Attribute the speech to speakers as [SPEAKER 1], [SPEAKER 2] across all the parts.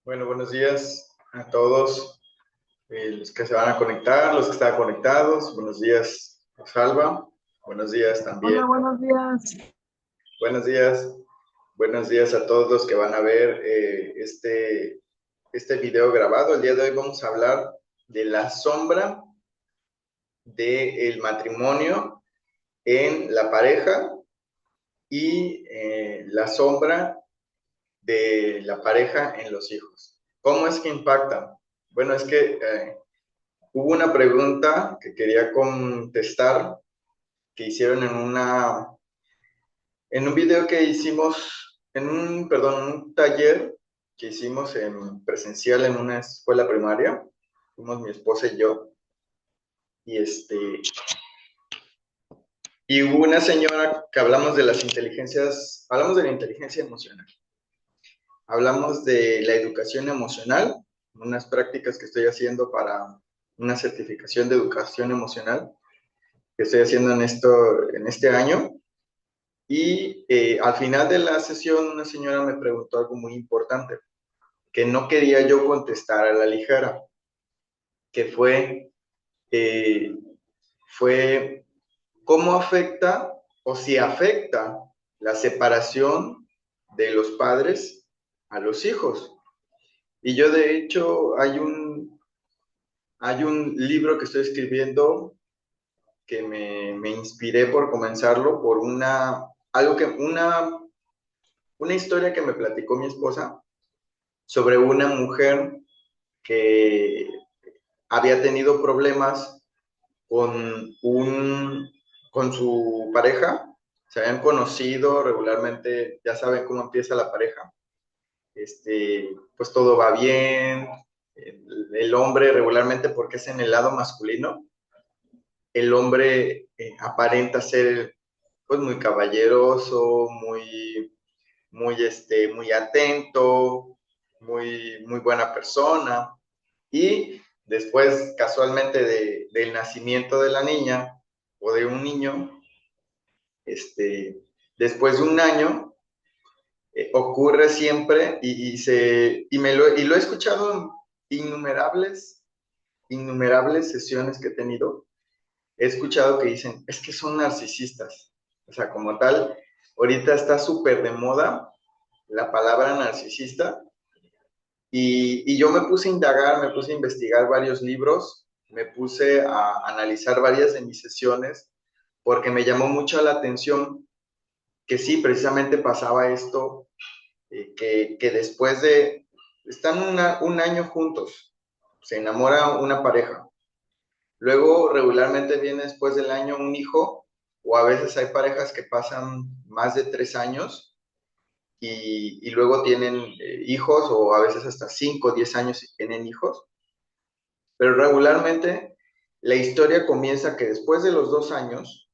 [SPEAKER 1] Bueno, buenos días a todos los que se van a conectar, los que están conectados. Buenos días, Salva. Buenos días también.
[SPEAKER 2] Hola, buenos días.
[SPEAKER 1] Buenos días. Buenos días a todos los que van a ver este video grabado. El día de hoy vamos a hablar de la sombra del matrimonio en la pareja y la sombra de la pareja en los hijos. ¿Cómo es que impactan? Bueno, es que hubo una pregunta que quería contestar que hicieron en un video que hicimos, un taller que hicimos en presencial en una escuela primaria. Fuimos mi esposa y yo. Y y hubo una señora que hablamos de la inteligencia emocional. Hablamos de la educación emocional, unas prácticas que estoy haciendo para una certificación de educación emocional que estoy haciendo en este año. Y al final de la sesión, una señora me preguntó algo muy importante, que no quería yo contestar a la ligera, que eh, fue cómo afecta o si afecta la separación de los padres a los hijos. Y yo, de hecho, hay un libro que estoy escribiendo que me inspiré por comenzarlo por una historia que me platicó mi esposa sobre una mujer que había tenido problemas con con su pareja, se habían conocido regularmente, ya saben cómo empieza la pareja, pues todo va bien, el hombre regularmente porque es en el lado masculino, el hombre aparenta ser pues muy caballeroso, muy atento, muy buena persona. Y después, casualmente, del nacimiento de la niña o de un niño, después de un año, ocurre siempre y lo he escuchado en innumerables sesiones que he tenido. He escuchado que dicen, es que son narcisistas. O sea, como tal, ahorita está súper de moda la palabra narcisista. Y yo me puse a indagar, me puse a investigar varios libros, me puse a analizar varias de mis sesiones, porque me llamó mucho la atención que sí, precisamente pasaba esto, que después de, están un año juntos, se enamora una pareja, luego regularmente viene después del año un hijo, o a veces hay parejas que pasan más de 3 años y luego tienen hijos, o a veces hasta 5 o 10 años y tienen hijos. Pero regularmente la historia comienza que después de los 2 años,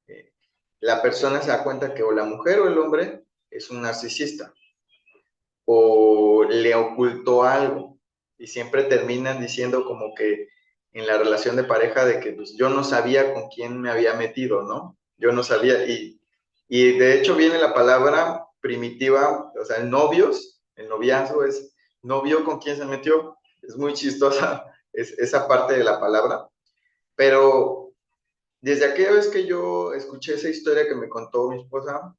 [SPEAKER 1] eh, la persona se da cuenta que o la mujer o el hombre es un narcisista o le ocultó algo. Y siempre terminan diciendo como que en la relación de pareja de que pues, yo no sabía con quién me había metido, ¿no? Yo no sabía. Y de hecho viene la palabra primitiva, o sea, novios, el noviazgo es novio con quién se metió. Es muy chistosa esa parte de la palabra. Pero desde aquella vez que yo escuché esa historia que me contó mi esposa,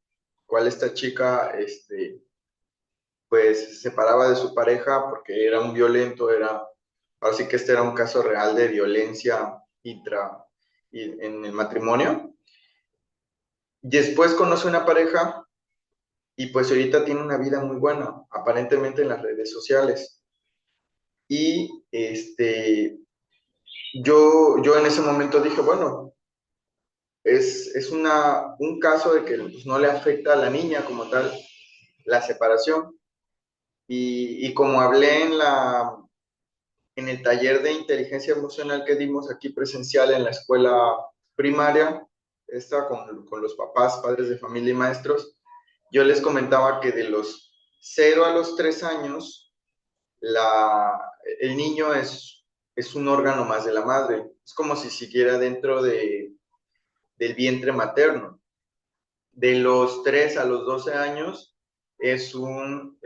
[SPEAKER 1] cuál esta chica, pues se separaba de su pareja porque era un violento, así que este era un caso real de violencia en el matrimonio. Después conoce una pareja y pues ahorita tiene una vida muy buena, aparentemente en las redes sociales. Y yo en ese momento dije, bueno, es un caso de que pues, no le afecta a la niña como tal la separación. Y como hablé en el taller de inteligencia emocional que dimos aquí presencial en la escuela primaria, esta con los papás, padres de familia y maestros, yo les comentaba que de los 0 a los 3 años, la, el niño es un órgano más de la madre. Es como si siguiera dentro del vientre materno. De los 3 a los 12 años es un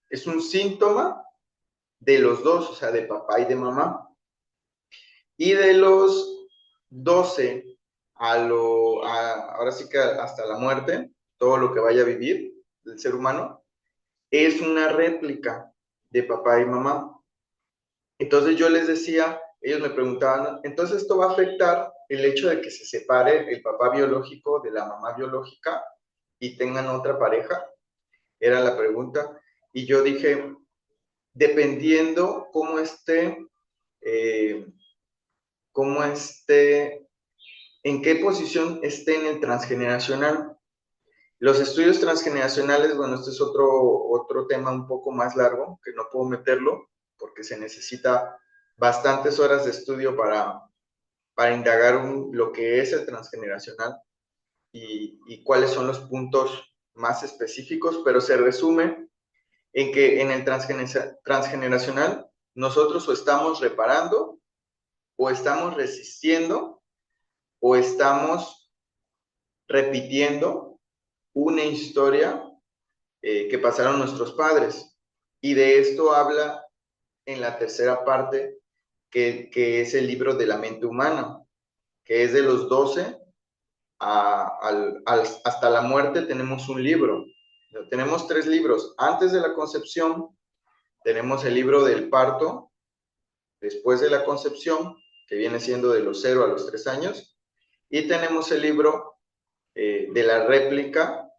[SPEAKER 1] es un síntoma de los dos, o sea, de papá y de mamá. Y de los 12 ahora sí que hasta la muerte, todo lo que vaya a vivir el ser humano, es una réplica de papá y mamá. Entonces yo les decía, ellos me preguntaban, entonces esto va a afectar el hecho de que se separe el papá biológico de la mamá biológica y tengan otra pareja, era la pregunta. Y yo dije, dependiendo eh, cómo esté, en qué posición esté en el transgeneracional. Los estudios transgeneracionales, bueno, este es otro tema un poco más largo, que no puedo meterlo, porque se necesita bastantes horas de estudio para indagar lo que es el transgeneracional y cuáles son los puntos más específicos, pero se resume en que en el transgeneracional nosotros o estamos reparando, o estamos resistiendo, o estamos repitiendo una historia que pasaron nuestros padres. Y de esto habla en la tercera parte, que es el libro de la mente humana, que es de los 12 hasta la muerte tenemos un libro. Tenemos 3 libros. Antes de la concepción, tenemos el libro del parto, después de la concepción, que viene siendo de los 0 a los 3 años, y tenemos el libro de la réplica,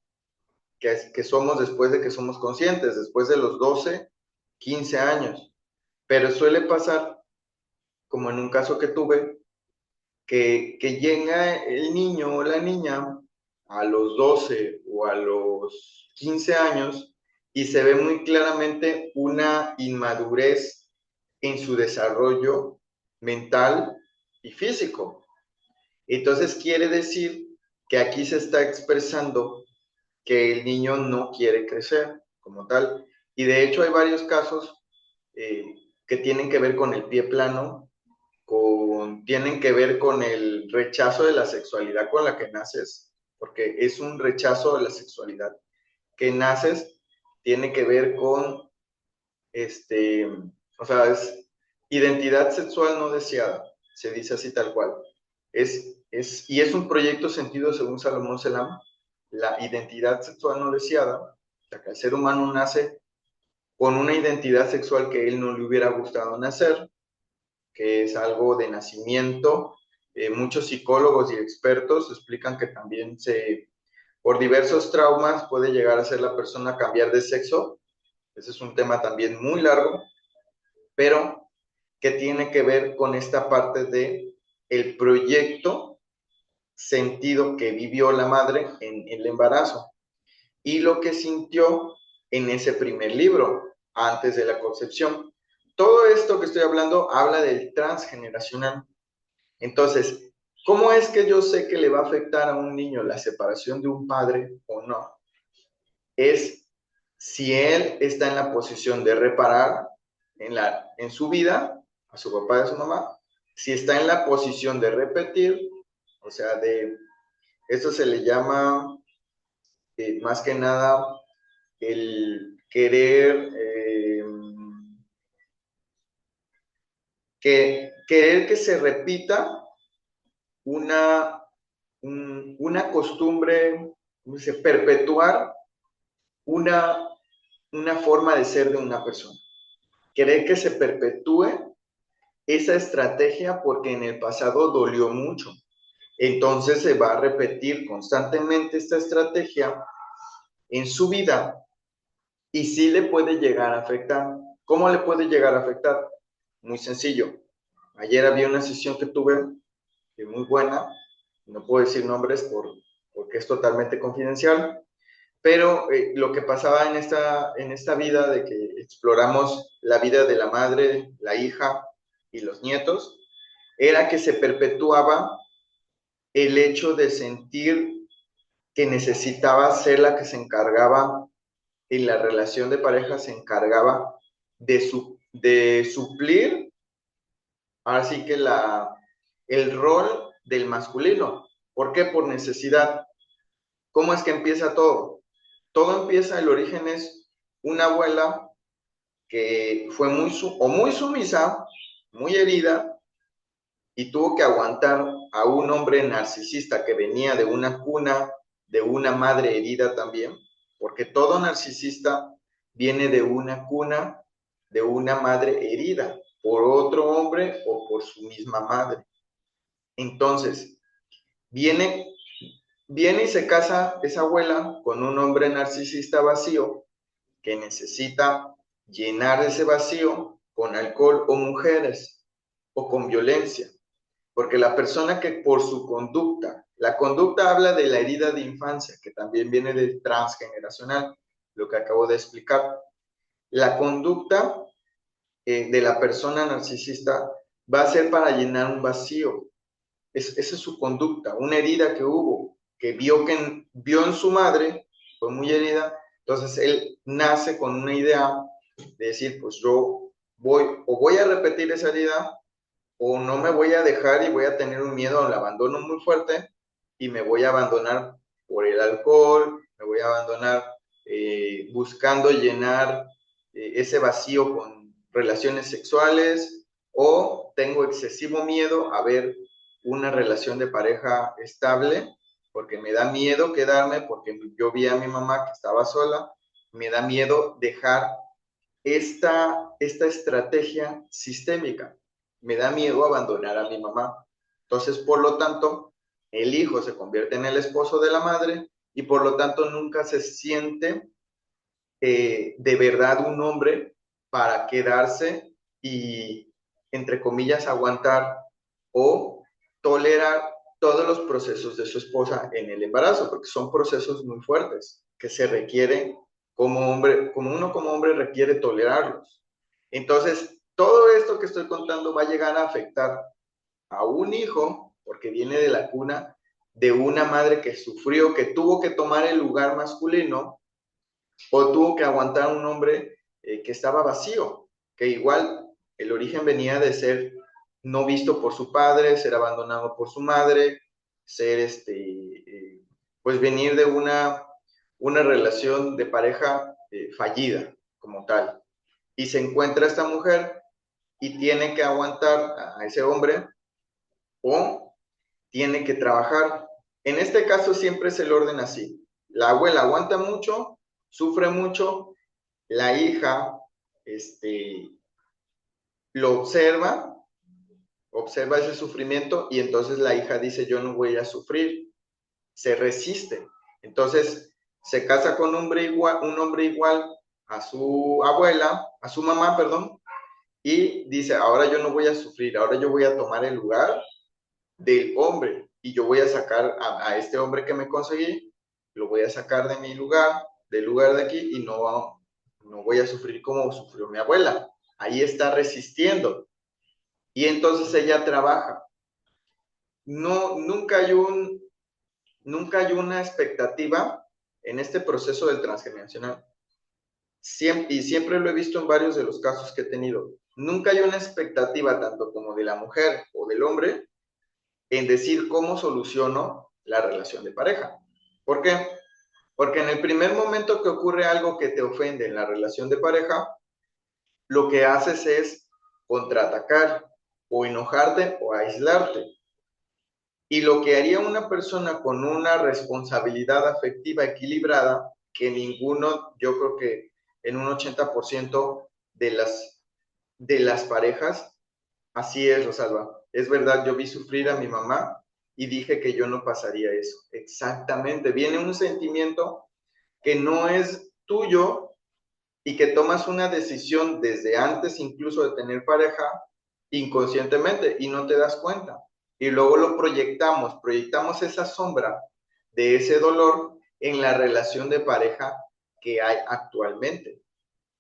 [SPEAKER 1] que somos después de que somos conscientes, después de los 12, 15 años. Pero suele pasar, como en un caso que tuve, que llega el niño o la niña a los 12 o a los 15 años y se ve muy claramente una inmadurez en su desarrollo mental y físico. Entonces quiere decir que aquí se está expresando que el niño no quiere crecer como tal. Y de hecho hay varios casos eh, que tienen que ver con el pie plano, tienen que ver con el rechazo de la sexualidad con la que naces, porque es un rechazo de la sexualidad que naces, tiene que ver con, o sea, es identidad sexual no deseada, se dice así tal cual. Y es un proyecto sentido según Salomón Selam, la identidad sexual no deseada, o sea, que el ser humano nace con una identidad sexual que él no le hubiera gustado nacer, que es algo de nacimiento. Muchos psicólogos y expertos explican que también por diversos traumas puede llegar a ser la persona cambiar de sexo. Ese es un tema también muy largo, pero que tiene que ver con esta parte de el proyecto sentido que vivió la madre en el embarazo y lo que sintió en ese primer libro, antes de la concepción. Todo esto que estoy hablando habla del transgeneracional. Entonces, ¿cómo es que yo sé que le va a afectar a un niño la separación de un padre o no? Es si él está en la posición de reparar en su vida a su papá y a su mamá, si está en la posición de repetir, o sea, esto se le llama más que nada el querer que se repita una, una costumbre, dice, perpetuar una, una forma de ser de una persona. Querer que se perpetúe esa estrategia porque en el pasado dolió mucho. Entonces se va a repetir constantemente esta estrategia en su vida y sí le puede llegar a afectar. ¿Cómo le puede llegar a afectar? Muy sencillo. Ayer había una sesión que tuve muy buena, no puedo decir nombres porque es totalmente confidencial, pero lo que pasaba en esta vida de que exploramos la vida de la madre, la hija y los nietos, era que se perpetuaba el hecho de sentir que necesitaba ser la que se encargaba en la relación de pareja, se encargaba de suplir, así que el rol del masculino. ¿Por qué? Por necesidad. ¿Cómo es que empieza todo? Todo empieza, el origen es una abuela que fue muy sumisa, muy herida, y tuvo que aguantar a un hombre narcisista que venía de una cuna, de una madre herida también, porque todo narcisista viene de una cuna, de una madre herida, por otro hombre o por su misma madre. Entonces, viene, viene y se casa esa abuela con un hombre narcisista vacío que necesita llenar ese vacío con alcohol o mujeres o con violencia. Porque la persona que por su conducta, la conducta habla de la herida de infancia, que también viene del transgeneracional, lo que acabo de explicar. La conducta de la persona narcisista va a ser para llenar un vacío. Esa es su conducta, una herida que hubo, que vio en su madre, fue muy herida, entonces él nace con una idea de decir, pues yo voy a repetir esa herida o no me voy a dejar y voy a tener un miedo al abandono muy fuerte y me voy a abandonar por el alcohol, me voy a abandonar buscando llenar ese vacío con relaciones sexuales o tengo excesivo miedo a ver una relación de pareja estable porque me da miedo quedarme porque yo vi a mi mamá que estaba sola, me da miedo dejar esta estrategia sistémica. Me da miedo abandonar a mi mamá. Entonces, por lo tanto, el hijo se convierte en el esposo de la madre y por lo tanto nunca se siente de verdad un hombre para quedarse y, entre comillas, aguantar o tolerar todos los procesos de su esposa en el embarazo, porque son procesos muy fuertes que se requieren como hombre, como hombre requiere tolerarlos. Entonces, todo esto que estoy contando va a llegar a afectar a un hijo, porque viene de la cuna de una madre que sufrió, que tuvo que tomar el lugar masculino o tuvo que aguantar a un hombre que estaba vacío, que igual el origen venía de ser no visto por su padre, ser abandonado por su madre, ser pues venir de una relación de pareja fallida como tal. Y se encuentra esta mujer y tiene que aguantar a ese hombre o tiene que trabajar. En este caso siempre es el orden así. La abuela aguanta mucho, sufre mucho, la hija lo observa ese sufrimiento y entonces la hija dice, yo no voy a sufrir, se resiste. Entonces se casa con un hombre igual a su abuela, a su mamá, perdón, y dice, ahora yo no voy a sufrir, ahora yo voy a tomar el lugar del hombre y yo voy a sacar a este hombre que me conseguí, lo voy a sacar de mi lugar, del lugar de aquí y no voy a sufrir como sufrió mi abuela. Ahí está resistiendo. Y entonces ella trabaja. No, nunca hay una expectativa en este proceso del transgeneracional. Y siempre lo he visto en varios de los casos que he tenido. Nunca hay una expectativa tanto como de la mujer o del hombre en decir cómo soluciono la relación de pareja. ¿Por qué? Porque en el primer momento que ocurre algo que te ofende en la relación de pareja, lo que haces es contraatacar o enojarte o aislarte. Y lo que haría una persona con una responsabilidad afectiva equilibrada, que ninguno, yo creo que en un 80% de las parejas, así es, Rosalba. Es verdad, yo vi sufrir a mi mamá y dije que yo no pasaría eso. Exactamente. Viene un sentimiento que no es tuyo y que tomas una decisión desde antes incluso de tener pareja inconscientemente y no te das cuenta. Y luego lo proyectamos esa sombra de ese dolor en la relación de pareja que hay actualmente.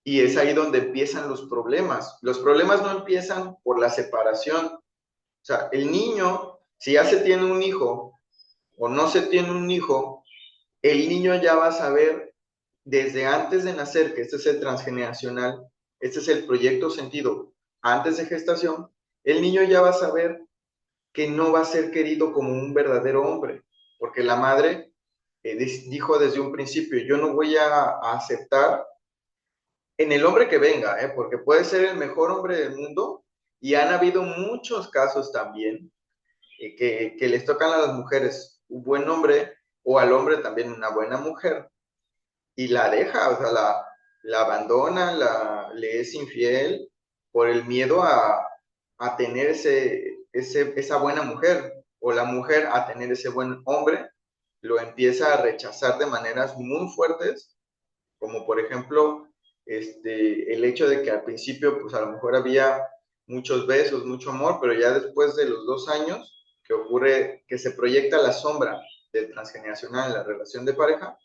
[SPEAKER 1] Y es ahí donde empiezan los problemas. Los problemas no empiezan por la separación. O sea, el niño, si ya se tiene un hijo o no se tiene un hijo, el niño ya va a saber desde antes de nacer, que este es el transgeneracional, este es el proyecto sentido, antes de gestación, el niño ya va a saber que no va a ser querido como un verdadero hombre, porque la madre dijo desde un principio, yo no voy a aceptar en el hombre que venga, porque puede ser el mejor hombre del mundo y han habido muchos casos también que les tocan a las mujeres un buen hombre o al hombre también una buena mujer y la deja, o sea, la abandona, le es infiel por el miedo a tener esa buena mujer o la mujer a tener ese buen hombre, lo empieza a rechazar de maneras muy fuertes, como por ejemplo el hecho de que al principio pues a lo mejor había muchos besos, mucho amor, pero ya después de los 2 años que ocurre, que se proyecta la sombra del transgeneracional en la relación de pareja,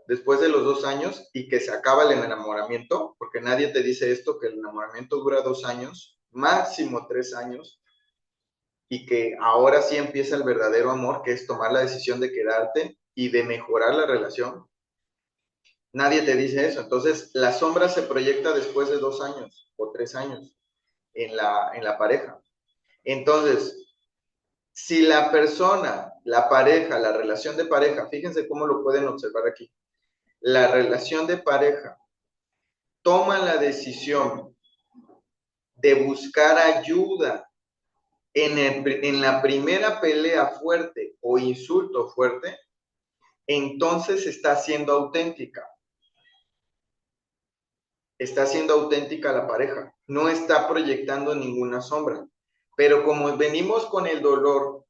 [SPEAKER 1] después de los 2 años y que se acaba el enamoramiento, porque nadie te dice esto, que el enamoramiento dura 2 años, máximo 3 años, y que ahora sí empieza el verdadero amor, que es tomar la decisión de quedarte y de mejorar la relación. Nadie te dice eso. Entonces, la sombra se proyecta después de 2 años o 3 años en la pareja. Entonces, si la persona, la pareja, la relación de pareja, fíjense cómo lo pueden observar aquí, la relación de pareja toma la decisión de buscar ayuda en la primera pelea fuerte o insulto fuerte, entonces está siendo auténtica la pareja, no está proyectando ninguna sombra. Pero como venimos con el dolor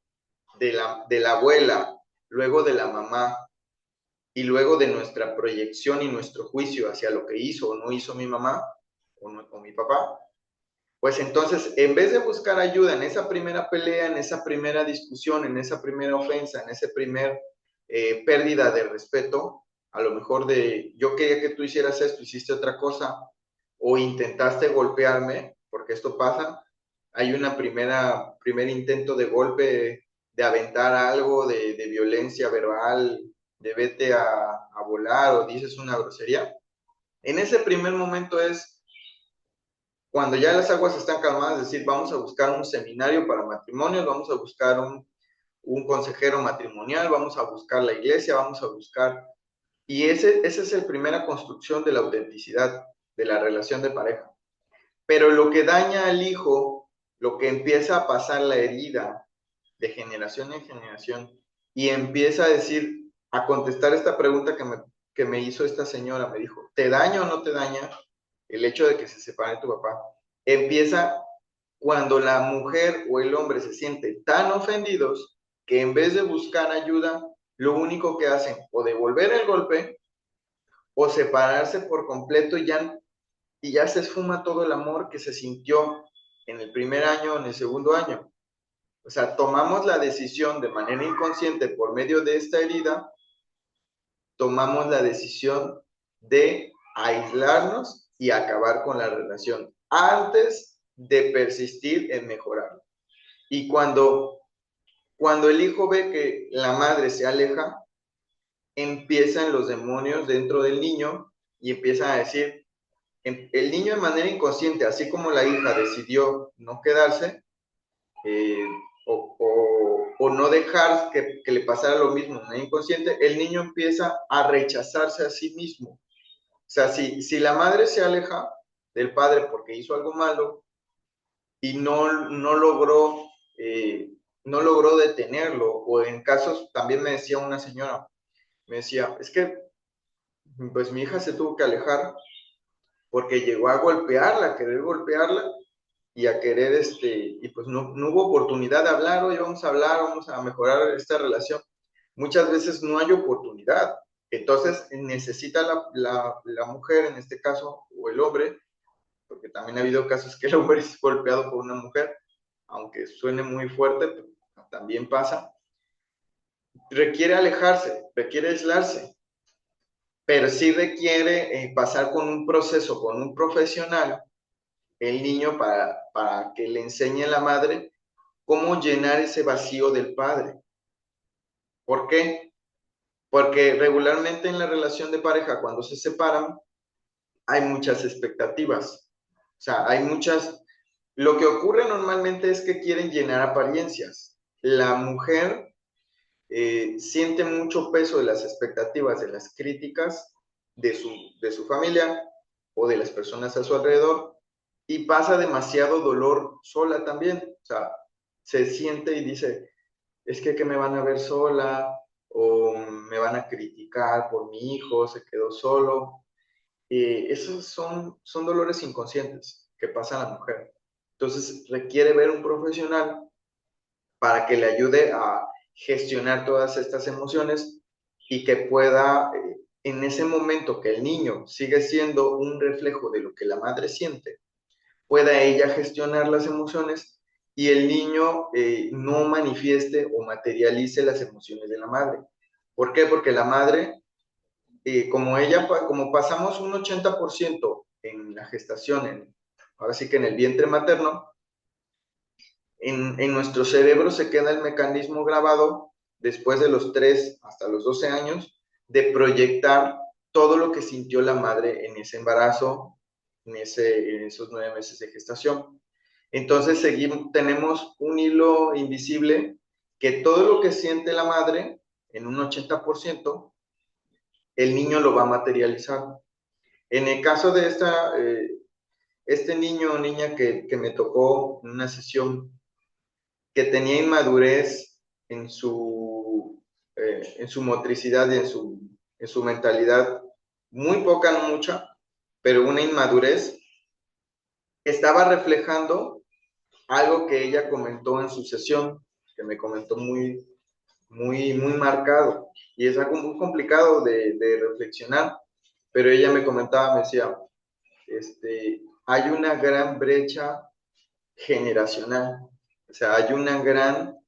[SPEAKER 1] de la abuela, luego de la mamá, y luego de nuestra proyección y nuestro juicio hacia lo que hizo o no hizo mi mamá o mi papá, pues entonces, en vez de buscar ayuda en esa primera pelea, en esa primera discusión, en esa primera ofensa, en ese primer pérdida de respeto, a lo mejor de yo quería que tú hicieras esto, hiciste otra cosa, o intentaste golpearme, porque esto pasa, hay una primer intento de golpe, de aventar algo, de violencia verbal, de vete a volar o dices una grosería. En ese primer momento es cuando ya las aguas están calmadas, es decir, vamos a buscar un seminario para matrimonios, vamos a buscar un consejero matrimonial, vamos a buscar la iglesia, vamos a buscar... Y esa es la primera construcción de la autenticidad de la relación de pareja. Pero lo que daña al hijo, lo que empieza a pasar la herida de generación en generación y empieza a decir, a contestar esta pregunta que me hizo esta señora, me dijo, ¿te daña o no te daña el hecho de que se separe tu papá? Empieza cuando la mujer o el hombre se sienten tan ofendidos que en vez de buscar ayuda, lo único que hacen o devolver el golpe o separarse por completo y ya se esfuma todo el amor que se sintió en el primer año o en el segundo año. O sea, tomamos la decisión de manera inconsciente por medio de esta herida, tomamos la decisión de aislarnos y acabar con la relación antes de persistir en mejorar. Y cuando el hijo ve que la madre se aleja, empiezan los demonios dentro del niño y empiezan a decir, el niño de manera inconsciente, así como la hija decidió no quedarse, eh, o no dejar que le pasara lo mismo de manera inconsciente, el niño empieza a rechazarse a sí mismo. O sea, si la madre se aleja del padre porque hizo algo malo y no logró detenerlo, o en casos, también me decía una señora, me decía, es que pues mi hija se tuvo que alejar porque llegó a golpearla, a querer golpearla y a querer, y pues no hubo oportunidad de hablar, hoy vamos a hablar, vamos a mejorar esta relación. Muchas veces no hay oportunidad. Entonces necesita la mujer, en este caso, o el hombre, porque también ha habido casos que el hombre es golpeado por una mujer, aunque suene muy fuerte, pues, también pasa. Requiere alejarse, requiere aislarse, pero sí requiere pasar con un proceso, con un profesional, el niño para que le enseñe a la madre cómo llenar ese vacío del padre. ¿Por qué? Porque regularmente en la relación de pareja, cuando se separan, hay muchas expectativas. O sea, hay muchas... Lo que ocurre normalmente es que quieren llenar apariencias. La mujer siente mucho peso de las expectativas, de las críticas de su familia, o de las personas a su alrededor, y pasa demasiado dolor sola también. O sea, se siente y dice, es que me van a ver sola, o me van a criticar por mi hijo, se quedó solo. Esos son dolores inconscientes que pasa a la mujer. Entonces requiere ver un profesional para que le ayude a gestionar todas estas emociones y que pueda, en ese momento que el niño sigue siendo un reflejo de lo que la madre siente, pueda ella gestionar las emociones y el niño no manifieste o materialice las emociones de la madre. ¿Por qué? Porque la madre, como pasamos un 80% en la gestación, ahora sí que en el vientre materno, en nuestro cerebro se queda el mecanismo grabado después de los 3 hasta los 12 años de proyectar todo lo que sintió la madre en ese embarazo, en esos 9 meses de gestación. Entonces tenemos un hilo invisible que todo lo que siente la madre, en un 80%, el niño lo va a materializar. En el caso de este niño o niña que me tocó en una sesión que tenía inmadurez en su motricidad y en su mentalidad, muy poca, no mucha, pero una inmadurez, estaba reflejando algo que ella comentó en su sesión, que me comentó muy marcado, y es algo muy complicado de reflexionar, pero ella me comentaba, me decía, hay una gran brecha generacional, o sea, hay una gran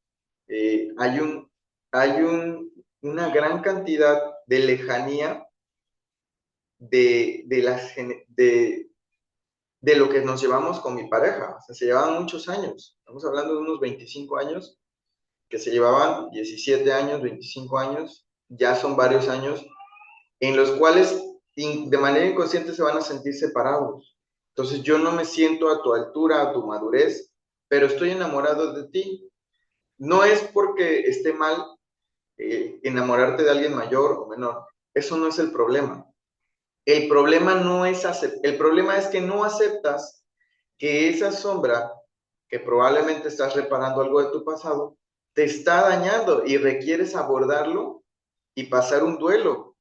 [SPEAKER 1] cantidad de lejanía de, las, de lo que nos llevamos con mi pareja. O sea, se llevaban muchos años. Estamos hablando de unos 25 años, que se llevaban 17 años, 25 años, ya son varios años, en los cuales de manera inconsciente se van a sentir separados. Entonces yo no me siento a tu altura, a tu madurez, pero estoy enamorado de ti. No es porque esté mal enamorarte de alguien mayor o menor. Eso no es el problema. El problema no es el problema es que no aceptas que esa sombra, que probablemente estás reparando algo de tu pasado, te está dañando y requieres abordarlo y pasar un duelo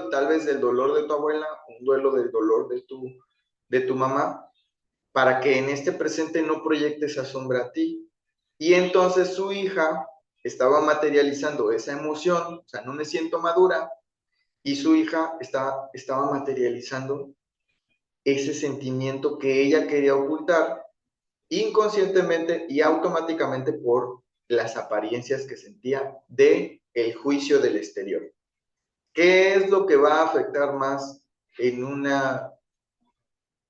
[SPEAKER 1] tal vez del dolor de tu abuela, un duelo del dolor de tu mamá, para que en este presente no proyecte esa sombra a ti. Y entonces su hija estaba materializando esa emoción, o sea, no me siento madura, y su hija estaba materializando ese sentimiento que ella quería ocultar inconscientemente y automáticamente por las apariencias que sentía de el juicio del exterior. ¿Qué es lo que va a afectar más en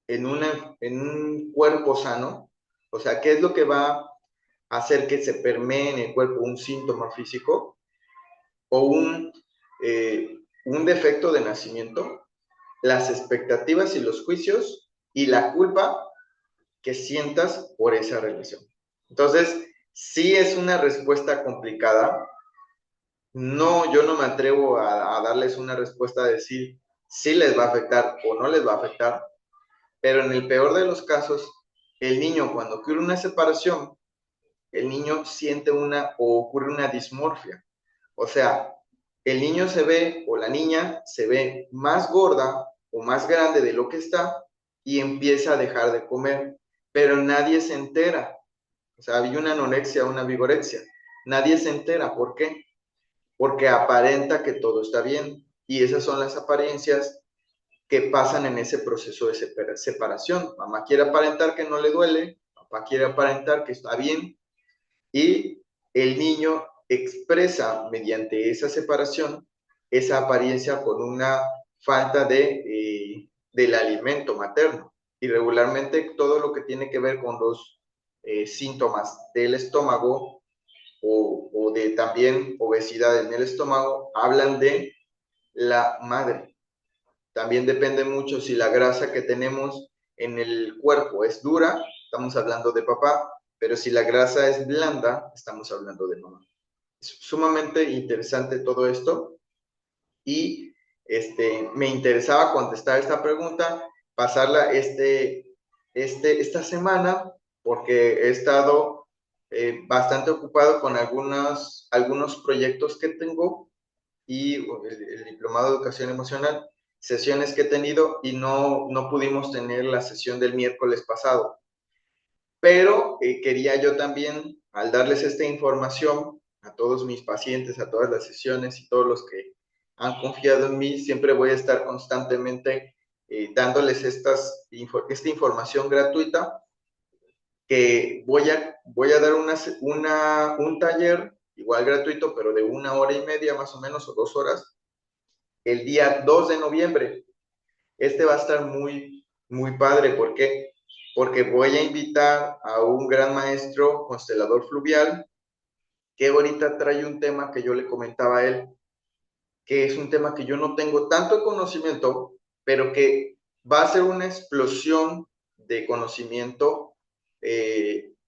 [SPEAKER 1] en un cuerpo sano? O sea, ¿qué es lo que va a hacer que se permee en el cuerpo un síntoma físico o un defecto de nacimiento? Las expectativas y los juicios y la culpa que sientas por esa relación. Entonces, sí es una respuesta complicada. No, yo no me atrevo a darles una respuesta a decir si les va a afectar o no les va a afectar, pero en el peor de los casos, el niño cuando ocurre una separación, el niño siente o ocurre una dismorfia. O sea, el niño se ve o la niña se ve más gorda o más grande de lo que está y empieza a dejar de comer, pero nadie se entera. O sea, hay una anorexia, una vigorexia. Nadie se entera. ¿Por qué? Porque aparenta que todo está bien. Y esas son las apariencias que pasan en ese proceso de separación. Mamá quiere aparentar que no le duele, papá quiere aparentar que está bien, y el niño expresa mediante esa separación esa apariencia por una falta del alimento materno. Y regularmente todo lo que tiene que ver con los síntomas del estómago o de también obesidad en el estómago hablan de la madre. También depende mucho si la grasa que tenemos en el cuerpo es dura, estamos hablando de papá, pero si la grasa es blanda, estamos hablando de mamá. Es sumamente interesante todo esto y me interesaba contestar esta pregunta pasarla esta semana, porque he estado bastante ocupado con algunos proyectos que tengo y el diplomado de educación emocional, sesiones que he tenido y no pudimos tener la sesión del miércoles pasado. Pero quería yo también, al darles esta información a todos mis pacientes, a todas las sesiones y todos los que han confiado en mí, siempre voy a estar constantemente dándoles esta información gratuita, que voy a dar un taller igual gratuito, pero de 1 hora y media más o menos, o 2 horas, el día 2 de noviembre. Este va a estar muy, muy padre. ¿Por qué? Porque voy a invitar a un gran maestro constelador fluvial, que ahorita trae un tema que yo le comentaba a él, que es un tema que yo no tengo tanto conocimiento, pero que va a ser una explosión de conocimiento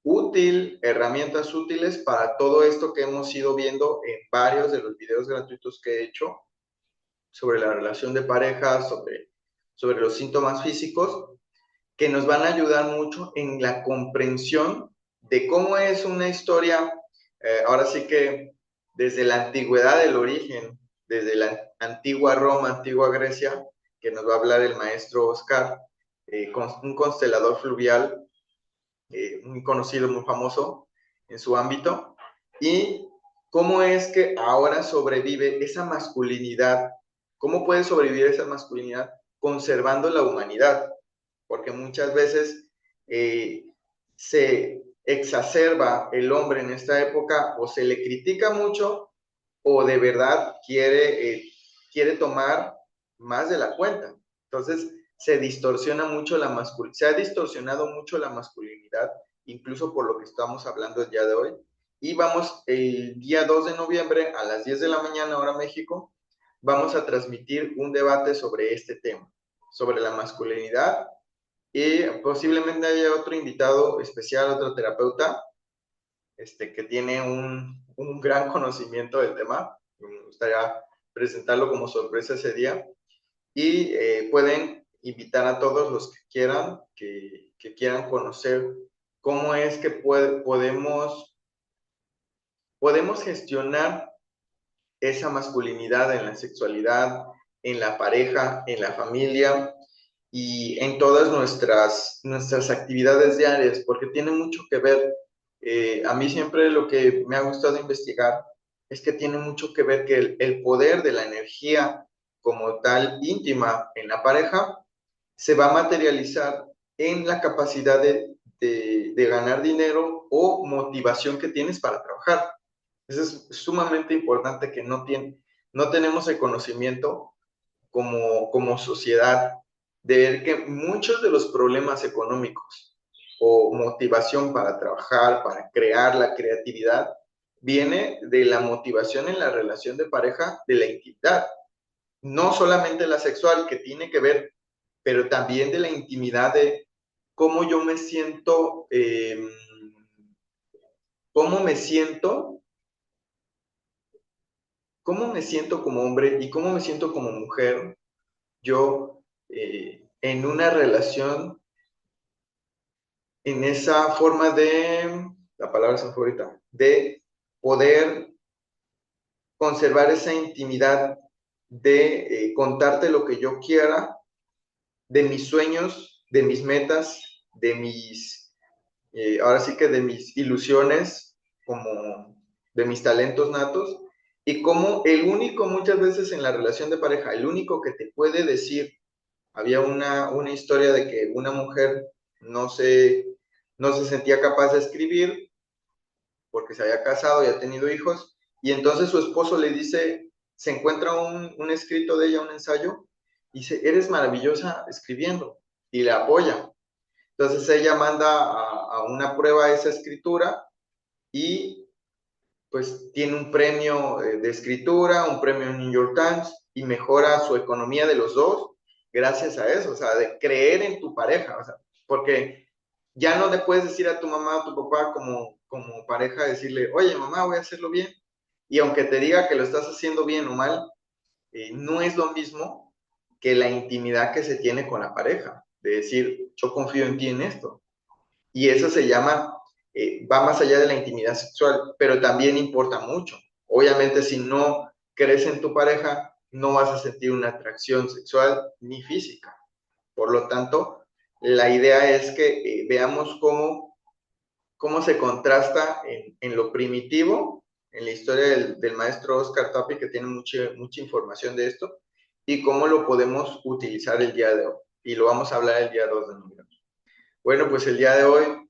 [SPEAKER 1] útil, herramientas útiles para todo esto que hemos ido viendo en varios de los videos gratuitos que he hecho sobre la relación de pareja, sobre los síntomas físicos, que nos van a ayudar mucho en la comprensión de cómo es una historia, ahora sí que desde la antigüedad del origen, desde la antigua Roma, antigua Grecia, que nos va a hablar el maestro Oscar, un constelador fluvial muy conocido, muy famoso en su ámbito, y cómo es que ahora sobrevive esa masculinidad, cómo puede sobrevivir esa masculinidad conservando la humanidad, porque muchas veces se exacerba el hombre en esta época, o se le critica mucho, o de verdad quiere tomar más de la cuenta. Entonces, se ha distorsionado mucho la masculinidad, incluso por lo que estamos hablando el día de hoy. Y vamos, el día 2 de noviembre a las 10 de la mañana, hora México, vamos a transmitir un debate sobre este tema, sobre la masculinidad, y posiblemente haya otro invitado especial, otro terapeuta, que tiene un gran conocimiento del tema. Me gustaría presentarlo como sorpresa ese día. Y pueden invitar a todos los que quieran, que quieran conocer cómo es que podemos gestionar esa masculinidad en la sexualidad, en la pareja, en la familia y en todas nuestras actividades diarias, porque tiene mucho que ver. A mí siempre lo que me ha gustado investigar es que tiene mucho que ver que el poder de la energía como tal íntima en la pareja se va a materializar en la capacidad de ganar dinero o motivación que tienes para trabajar. Eso es sumamente importante, que no tenemos el conocimiento como sociedad, de ver que muchos de los problemas económicos o motivación para trabajar, para crear la creatividad, viene de la motivación en la relación de pareja, de la intimidad. No solamente la sexual, que tiene que ver, pero también de la intimidad, de cómo yo me siento, cómo me siento, cómo me siento como hombre y cómo me siento como mujer, yo en una relación, en esa forma la palabra es favorita, de poder conservar esa intimidad, de contarte lo que yo quiera, de mis sueños, de mis metas, ahora sí que de mis ilusiones, como de mis talentos natos, y como muchas veces en la relación de pareja, el único que te puede decir. Había una historia de que una mujer no se, no se sentía capaz de escribir porque se había casado y ha tenido hijos, y entonces su esposo le dice, se encuentra un escrito de ella, un ensayo, y dice, eres maravillosa escribiendo, y le apoya. Entonces ella manda a una prueba esa escritura, y pues tiene un premio de escritura, un premio en New York Times, y mejora su economía de los dos gracias a eso, o sea, de creer en tu pareja, o sea, porque ya no le puedes decir a tu mamá o tu papá como pareja, decirle, oye mamá, voy a hacerlo bien, y aunque te diga que lo estás haciendo bien o mal, no es lo mismo que la intimidad que se tiene con la pareja. de decir, yo confío en ti en esto. Y eso se llama, va más allá de la intimidad sexual, pero también importa mucho. Obviamente, si no crees en tu pareja, no vas a sentir una atracción sexual ni física. Por lo tanto, la idea es que veamos cómo se contrasta en lo primitivo, en la historia del maestro Oscar Tapi, que tiene mucha información de esto, y cómo lo podemos utilizar el día de hoy. Y lo vamos a hablar el día 2 de noviembre. Bueno, pues el día de hoy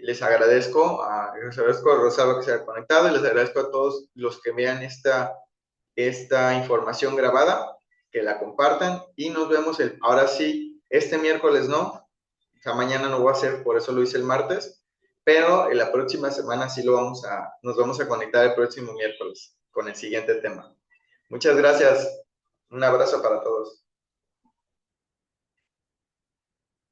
[SPEAKER 1] les agradezco les agradezco a Rosalba que se haya conectado y les agradezco a todos los que vean esta información grabada, que la compartan y nos vemos ahora sí, este miércoles no, o sea, mañana no voy a hacer, por eso lo hice el martes, pero en la próxima semana sí nos vamos a conectar el próximo miércoles con el siguiente tema. Muchas gracias, un abrazo para todos.